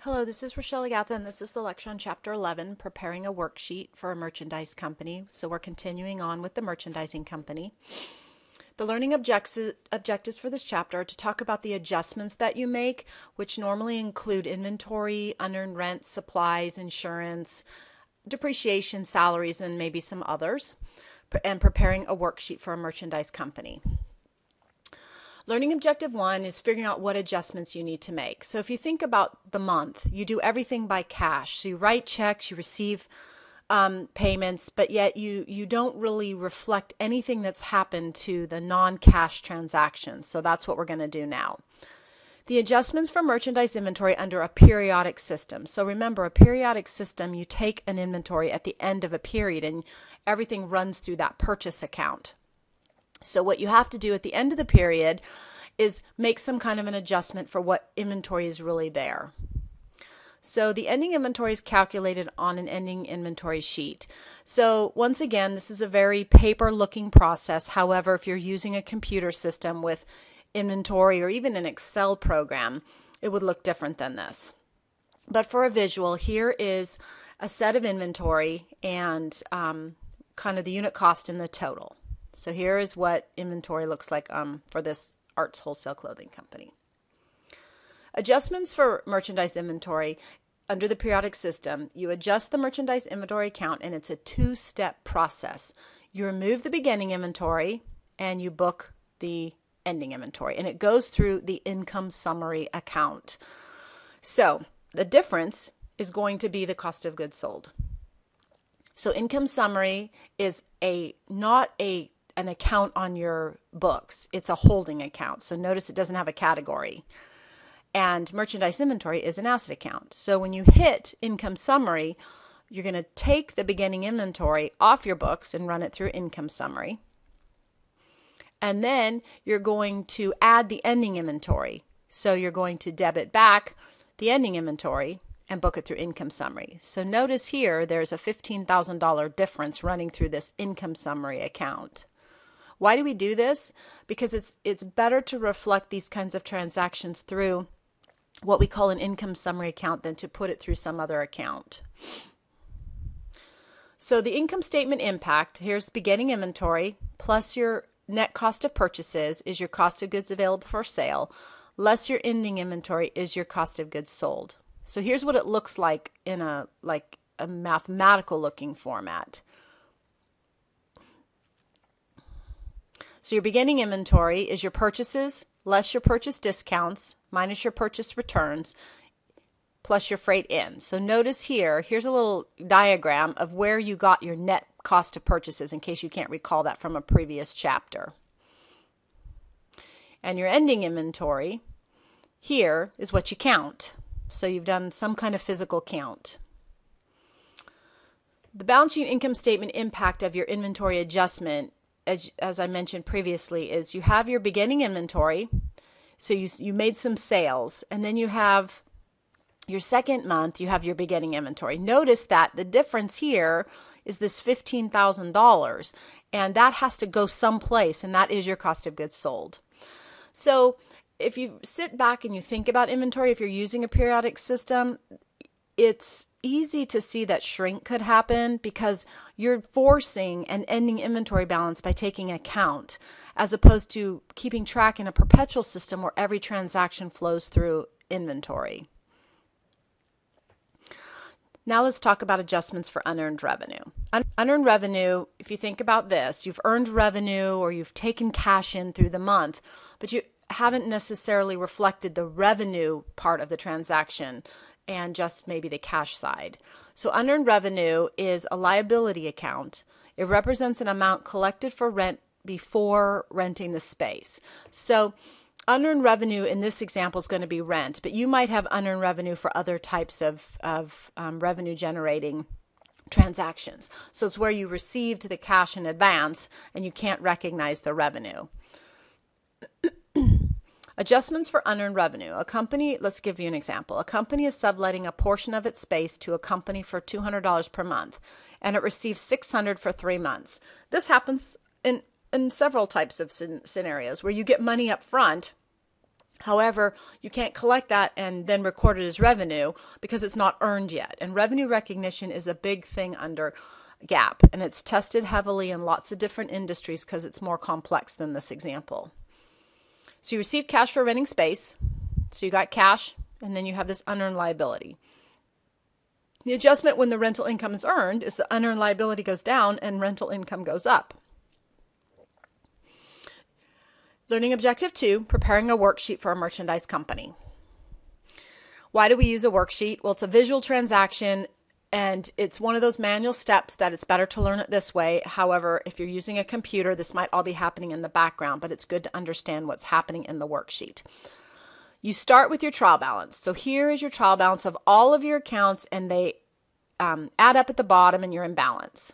Hello, this is Rochelle Agatha, and this is the lecture on Chapter 11, Preparing a Worksheet for a Merchandise Company. So we're continuing on with the merchandising company. The learning objectives for this chapter are to talk about the adjustments that you make, which normally include inventory, unearned rent, supplies, insurance, depreciation, salaries, and maybe some others, and preparing a worksheet for a merchandise company. Learning objective 1 is figuring out what adjustments you need to make. So if you think about the month, you do everything by cash. So you write checks, you receive payments, but yet you don't really reflect anything that's happened to the non-cash transactions. So that's what we're going to do now. The adjustments for merchandise inventory under a periodic system. So remember, a periodic system, you take an inventory at the end of a period and everything runs through that purchase account. So what you have to do at the end of the period is make some kind of an adjustment for what inventory is really there. So the ending inventory is calculated on an ending inventory sheet. So once again, this is a very paper-looking process. However, if you're using a computer system with inventory or even an Excel program, it would look different than this. But for a visual, here is a set of inventory and kind of the unit cost and the total. So here is what inventory looks like for this arts wholesale clothing company. Adjustments for merchandise inventory under the periodic system. You adjust the merchandise inventory account, and it's a two-step process. You remove the beginning inventory and you book the ending inventory, and it goes through the income summary account. So the difference is going to be the cost of goods sold. So income summary is not an account on your books. It's a holding account. So notice it doesn't have a category. And merchandise inventory is an asset account. So when you hit income summary, you're going to take the beginning inventory off your books and run it through income summary. And then you're going to add the ending inventory. So you're going to debit back the ending inventory and book it through income summary. So notice here there's a $15,000 difference running through this income summary account. Why do we do this? Because it's better to reflect these kinds of transactions through what we call an income summary account than to put it through some other account. So the income statement impact, here's beginning inventory plus your net cost of purchases is your cost of goods available for sale, less your ending inventory is your cost of goods sold. So here's what it looks like in a mathematical looking format. So your beginning inventory is your purchases less your purchase discounts minus your purchase returns plus your freight in. So notice here's a little diagram of where you got your net cost of purchases in case you can't recall that from a previous chapter. And your ending inventory here is what you count. So you've done some kind of physical count. The balance sheet income statement impact of your inventory adjustment, as I mentioned previously, is you have your beginning inventory, so you made some sales, and then you have your second month, you have your beginning inventory. Notice that the difference here is this $15,000, and that has to go someplace, and that is your cost of goods sold. So if you sit back and you think about inventory, if you're using a periodic system, it's easy to see that shrink could happen because you're forcing an ending inventory balance by taking account as opposed to keeping track in a perpetual system where every transaction flows through inventory. Now let's talk about adjustments for unearned revenue. Unearned revenue, if you think about this, you've earned revenue or you've taken cash in through the month, but you haven't necessarily reflected the revenue part of the transaction and just maybe the cash side. So unearned revenue is a liability account. It represents an amount collected for rent before renting the space. So unearned revenue in this example is going to be rent, but you might have unearned revenue for other types of revenue generating transactions. So it's where you received the cash in advance and you can't recognize the revenue. Adjustments for unearned revenue. A company, let's give you an example. A company is subletting a portion of its space to a company for $200 per month, and it receives $600 for 3 months. This happens in several types of scenarios where you get money up front. However, you can't collect that and then record it as revenue because it's not earned yet. And revenue recognition is a big thing under GAAP, and it's tested heavily in lots of different industries because it's more complex than this example. So you received cash for renting space. So you got cash, and then you have this unearned liability. The adjustment when the rental income is earned is the unearned liability goes down and rental income goes up. Learning objective 2, preparing a worksheet for a merchandise company. Why do we use a worksheet? Well, it's a visual transaction, and it's one of those manual steps that it's better to learn it this way. However, if you're using a computer, this might all be happening in the background, but it's good to understand what's happening in the worksheet. You start with your trial balance. So here is your trial balance of all of your accounts, and they add up at the bottom, and you're in balance.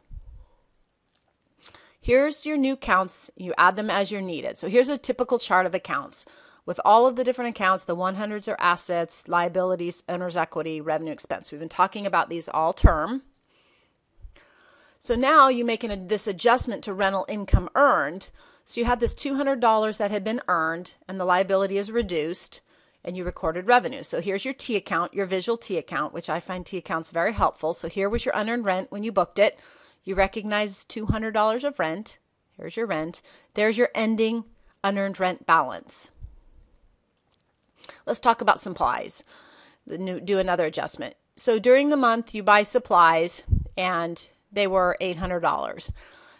Here's your new accounts. You add them as you're needed. So here's a typical chart of accounts. With all of the different accounts, the 100s are assets, liabilities, owner's equity, revenue, expense. We've been talking about these all term. So now you make this adjustment to rental income earned. So you have this $200 that had been earned, and the liability is reduced, and you recorded revenue. So here's your T account, your visual T account, which I find T accounts very helpful. So here was your unearned rent when you booked it. You recognize $200 of rent. Here's your rent. There's your ending unearned rent balance. Let's talk about supplies. Do another adjustment. So during the month, you buy supplies, and they were $800.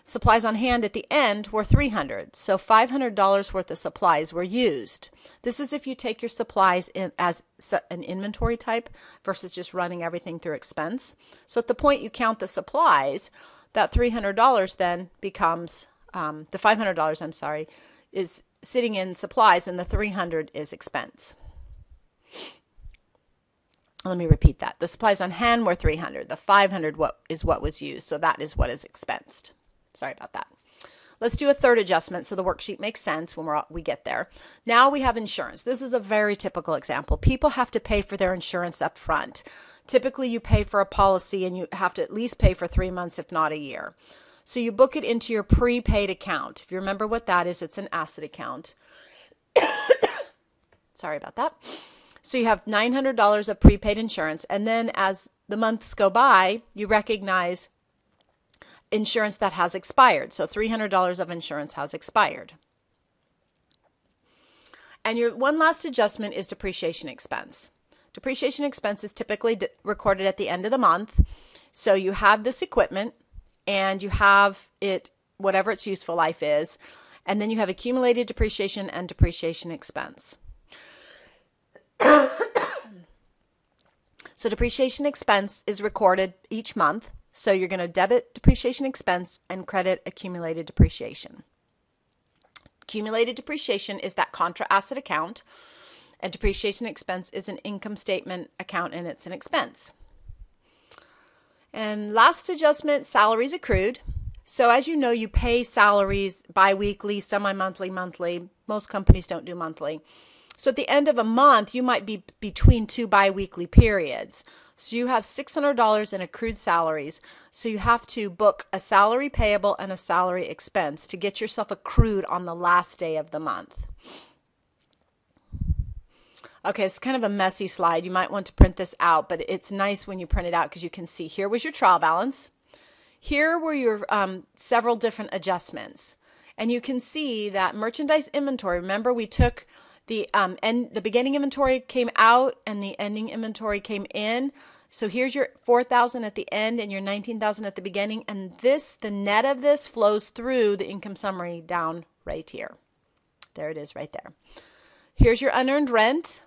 Supplies on hand at the end were $300. So $500 worth of supplies were used. This is if you take your supplies in as an inventory type versus just running everything through expense. So at the point you count the supplies, that $300 then becomes, the $500, I'm sorry, is sitting in supplies, and the $300 is expense. Let me repeat that. The supplies on hand were $300. The $500 is what was used, so that is what is expensed. Sorry about that. Let's do a third adjustment so the worksheet makes sense when we get there. Now we have insurance. This is a very typical example. People have to pay for their insurance up front. Typically, you pay for a policy, and you have to at least pay for 3 months, if not a year. So you book it into your prepaid account. If you remember what that is, it's an asset account. Sorry about that. So you have $900 of prepaid insurance, and then as the months go by, you recognize insurance that has expired. So $300 of insurance has expired. And your one last adjustment is depreciation expense. Depreciation expense is typically recorded at the end of the month. So you have this equipment, and you have it, whatever its useful life is, and then you have accumulated depreciation and depreciation expense. So depreciation expense is recorded each month. So you're going to debit depreciation expense and credit accumulated depreciation. Accumulated depreciation is that contra asset account, and depreciation expense is an income statement account, and it's an expense. And last adjustment, salaries accrued. So as you know, you pay salaries bi-weekly, semi-monthly, monthly. Most companies don't do monthly. So at the end of a month, you might be between two bi-weekly periods. So you have $600 in accrued salaries. So you have to book a salary payable and a salary expense to get yourself accrued on the last day of the month. Okay, it's kind of a messy slide. You might want to print this out, but it's nice when you print it out because you can see here was your trial balance. Here were your several different adjustments. And you can see that merchandise inventory, remember we took the beginning inventory came out and the ending inventory came in. So here's your 4,000 at the end and your 19,000 at the beginning. And this, the net of this flows through the income summary down right here. There it is right there. Here's your unearned rent.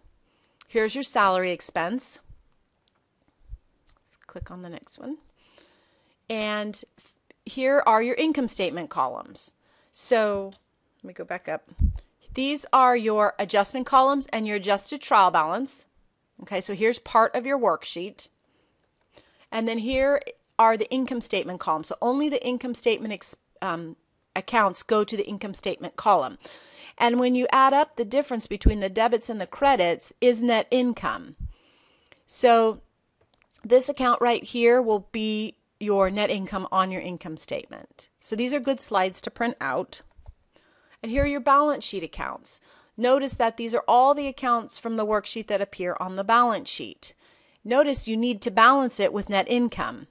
Here's your salary expense. Let's click on the next one. And here are your income statement columns. So let me go back up. These are your adjustment columns and your adjusted trial balance. Okay, so here's part of your worksheet. And then here are the income statement columns. So only the income statement accounts go to the income statement column. And when you add up the difference between the debits and the credits is net income. So this account right here will be your net income on your income statement. So these are good slides to print out. And here are your balance sheet accounts. Notice that these are all the accounts from the worksheet that appear on the balance sheet. Notice you need to balance it with net income.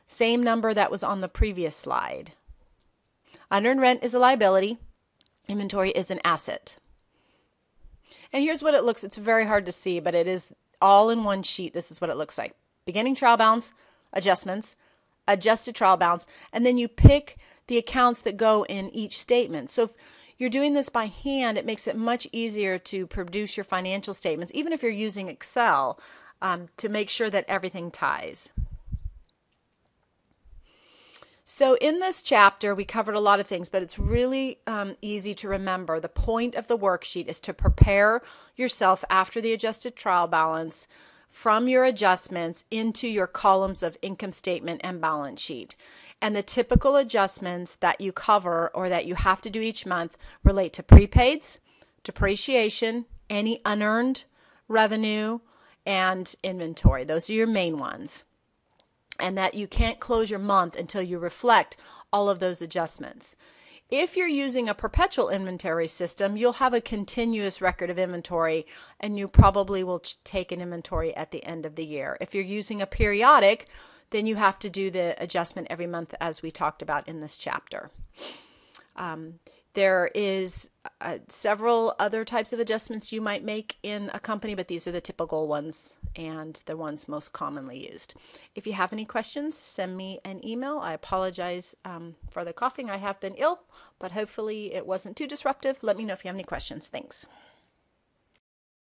Same number that was on the previous slide. Unearned rent is a liability. Inventory is an asset. And here's what it looks. It's very hard to see, but it is all in one sheet. This is what it looks like. Beginning trial balance, adjustments, adjusted trial balance, and then you pick the accounts that go in each statement. So if you're doing this by hand, it makes it much easier to produce your financial statements, even if you're using Excel, to make sure that everything ties. So in this chapter, we covered a lot of things, but it's really easy to remember. The point of the worksheet is to prepare yourself after the adjusted trial balance from your adjustments into your columns of income statement and balance sheet. And the typical adjustments that you cover or that you have to do each month relate to prepaids, depreciation, any unearned revenue, and inventory. Those are your main ones. And that you can't close your month until you reflect all of those adjustments. If you're using a perpetual inventory system, you'll have a continuous record of inventory, and you probably will take an inventory at the end of the year. If you're using a periodic, then you have to do the adjustment every month, as we talked about in this chapter. There is several other types of adjustments you might make in a company, but these are the typical ones and the ones most commonly used. If you have any questions, send me an email. I apologize for the coughing. I have been ill, but hopefully it wasn't too disruptive. Let me know if you have any questions. Thanks.